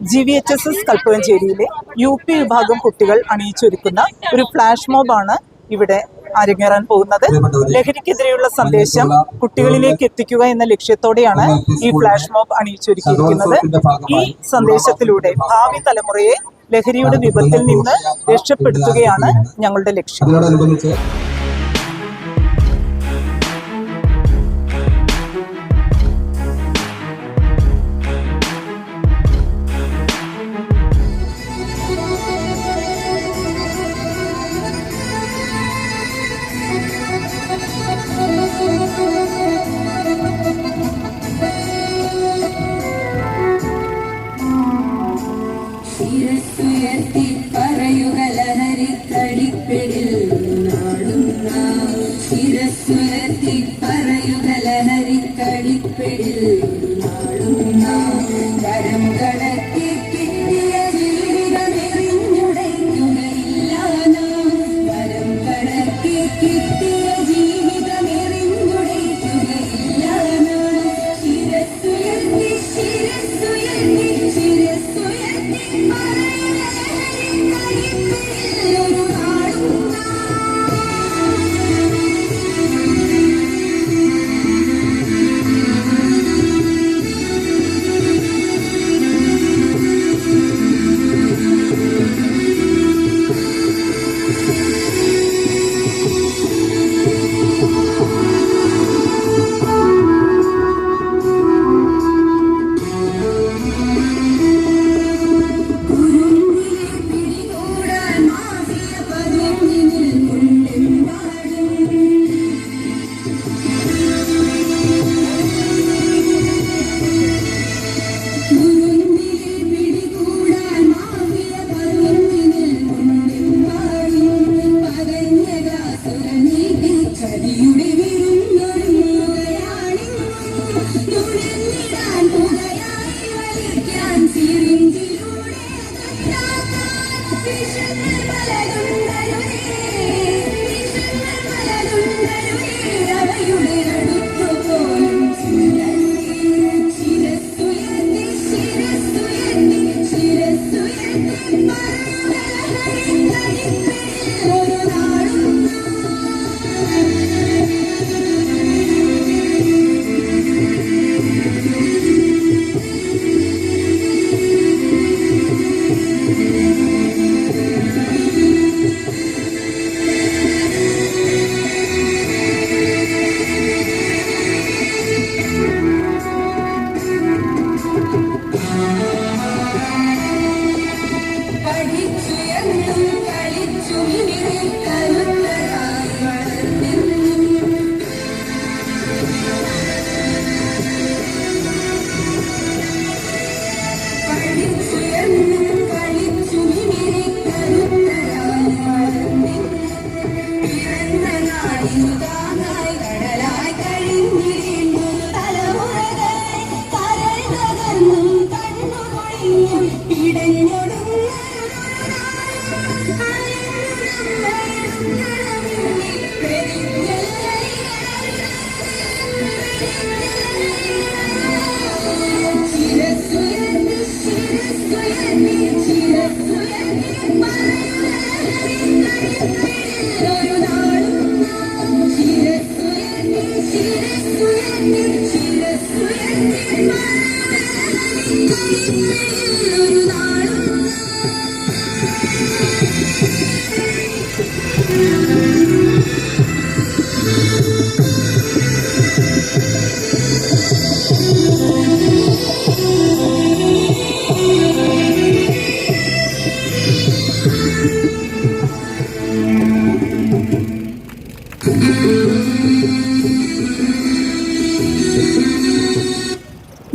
GVHSS കൽപ്പകഞ്ചേരിയിലെ UP വിഭാഗം കുട്ടികൾ അണിയിച്ചൊരുക്കുന്ന ഒരു ഫ്ലാഷ് മോബാണ് ഇവിടെ അരങ്ങേറാൻ പോകുന്നത്. ലഹരിക്കെതിരെയുള്ള സന്ദേശം കുട്ടികളിലേക്ക് എത്തിക്കുക എന്ന ലക്ഷ്യത്തോടെയാണ് ഈ ഫ്ലാഷ് മോബ് അണിയിച്ചൊരുക്കിയിരിക്കുന്നത്. ഈ സന്ദേശത്തിലൂടെ ഭാവി തലമുറയെ ലഹരിയുടെ വിപത്തിൽ നിന്ന് രക്ഷപ്പെടുത്തുകയാണ് ഞങ്ങളുടെ ലക്ഷ്യം.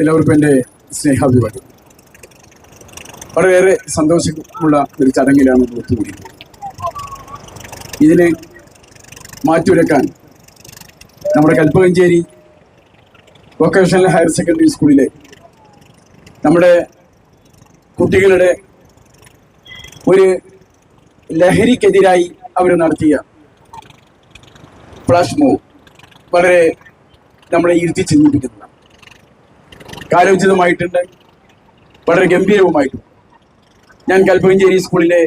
എല്ലാവർക്കും എൻ്റെ സ്നേഹാഭിവാദം. വളരെയേറെ സന്തോഷമുള്ള ഒരു ചടങ്ങിലാണ് ഒത്തുകൂടിയത്. ഇതിനെ മാറ്റിവെക്കാൻ നമ്മുടെ കൽപ്പകഞ്ചേരി വൊക്കേഷണൽ ഹയർ സെക്കൻഡറി സ്കൂളിലെ നമ്മുടെ കുട്ടികളുടെ ഒരു ലഹരിക്കെതിരായി അവർ നടത്തിയ ഫ്ലാഷ് മോബ് വളരെ നമ്മളെ ഇരുത്തി ചിന്തിപ്പിക്കുന്നതാണ്. കാലോചിതമായിട്ടുണ്ട്. വളരെ ഗംഭീരവുമായിരുന്നു. ഞാൻ കൽപ്പകഞ്ചേരി സ്കൂളിലെ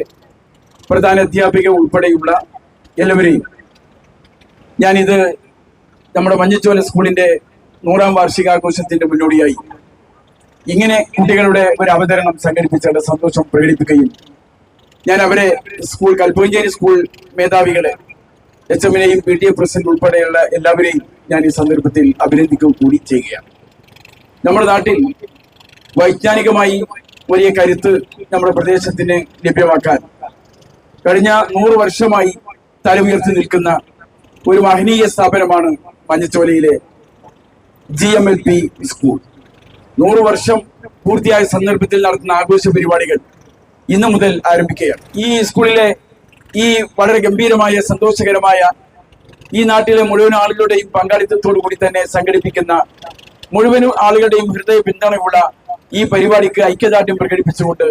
പ്രധാന അധ്യാപിക ഉൾപ്പെടെയുള്ള എല്ലാവരെയും ഞാനിത് നമ്മുടെ മഞ്ഞച്ചോല സ്കൂളിന്റെ 100ാം വാർഷികാഘോഷത്തിന്റെ മുന്നോടിയായി ഇങ്ങനെ കുട്ടികളുടെ ഒരു അവതരണം സംഘടിപ്പിച്ചതിന്റെ സന്തോഷം പ്രകടിപ്പിക്കുകയും ഞാൻ അവരെ കൽപ്പകഞ്ചേരി സ്കൂൾ മേധാവികളെ HM-നെയും PTA പ്രസിഡന്റ് ഉൾപ്പെടെയുള്ള എല്ലാവരെയും ഞാൻ ഈ സന്ദർഭത്തിൽ അഭിനന്ദിക്കുക കൂടി ചെയ്യുകയാണ്. നമ്മുടെ നാട്ടിൽ വൈജ്ഞാനികമായി വലിയ കരുത്ത് നമ്മുടെ പ്രദേശത്തിന് ലഭ്യമാക്കാൻ കഴിഞ്ഞ 100 വർഷമായി തലമുയർത്തി നിൽക്കുന്ന ഒരു മഹനീയ സ്ഥാപനമാണ് മഞ്ഞച്ചോലയിലെ GMLP സ്കൂൾ. 100 വർഷം പൂർത്തിയായ സന്ദർഭത്തിൽ നടത്തുന്ന ആഘോഷ പരിപാടികൾ ഇന്നു മുതൽ ആരംഭിക്കുകയാണ്. ഈ സ്കൂളിലെ ഈ വളരെ ഗംഭീരമായ സന്തോഷകരമായ ഈ നാട്ടിലെ മുഴുവൻ ആളുകളുടെയും പങ്കാളിത്തത്തോടു കൂടി തന്നെ സംഘടിപ്പിക്കുന്ന മുഴുവൻ ആളുകളുടെയും ഹൃദയ പിന്തുണയുള്ള ഈ പരിപാടിക്ക് ഐക്യദാർഢ്യം പ്രകടിപ്പിച്ചുകൊണ്ട്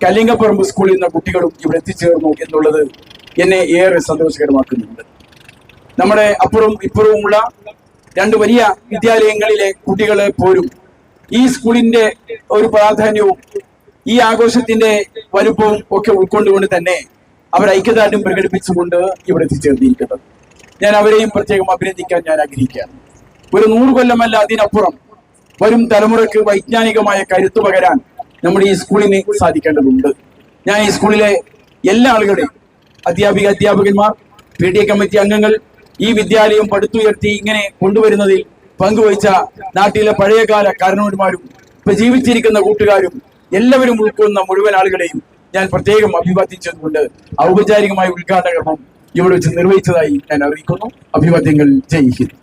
കല്ലിങ്കപ്പറമ്പ് സ്കൂളിൽ നിന്ന് കുട്ടികളും ഇവിടെ എത്തിച്ചേർന്നു എന്നുള്ളത് എന്നെ ഏറെ സന്തോഷകരമാക്കുന്നുണ്ട്. നമ്മുടെ അപ്പുറവും ഇപ്പുറവുമുള്ള 2 വലിയ വിദ്യാലയങ്ങളിലെ കുട്ടികളെ പോലും ഈ സ്കൂളിന്റെ ഒരു പ്രാധാന്യവും ഈ ആഘോഷത്തിന്റെ വലുപ്പവും ഒക്കെ ഉൾക്കൊണ്ടുകൊണ്ട് തന്നെ അവർ ഐക്യദാർഢ്യം പ്രകടിപ്പിച്ചുകൊണ്ട് ഇവിടെ എത്തിച്ചേർന്നിരിക്കുന്നത്. ഞാൻ അവരെയും പ്രത്യേകം അഭിനന്ദിക്കാൻ ഞാൻ ആഗ്രഹിക്കുകയാണ്. ഒരു 100 കൊല്ലമല്ല അതിനപ്പുറം വരും തലമുറയ്ക്ക് വൈജ്ഞാനികമായ കരുത്തു പകരാൻ നമ്മുടെ ഈ സ്കൂളിന് സാധിക്കേണ്ടതുണ്ട്. ഞാൻ ഈ സ്കൂളിലെ എല്ലാ ആളുകളെയും അധ്യാപകന്മാർ, PTA കമ്മിറ്റി അംഗങ്ങൾ, ഈ വിദ്യാലയം പടുത്തുയർത്തി ഇങ്ങനെ കൊണ്ടുവരുന്നതിൽ പങ്കുവഹിച്ച നാട്ടിലെ പഴയകാല കാരണവന്മാരും ഇപ്പൊ ജീവിച്ചിരിക്കുന്ന കൂട്ടുകാരും എല്ലാവരും ഉൾക്കൊള്ളുന്ന മുഴുവൻ ആളുകളെയും ഞാൻ പ്രത്യേകം അഭിവാദ്യം ഔപചാരികമായ ഉദ്ഘാടന കർമ്മം ഇവിടെ വെച്ച് നിർവഹിച്ചതായി ഞാൻ അറിയിക്കുന്നു. അഭിവാദ്യങ്ങൾ. ജയ് ഹിന്ദ്.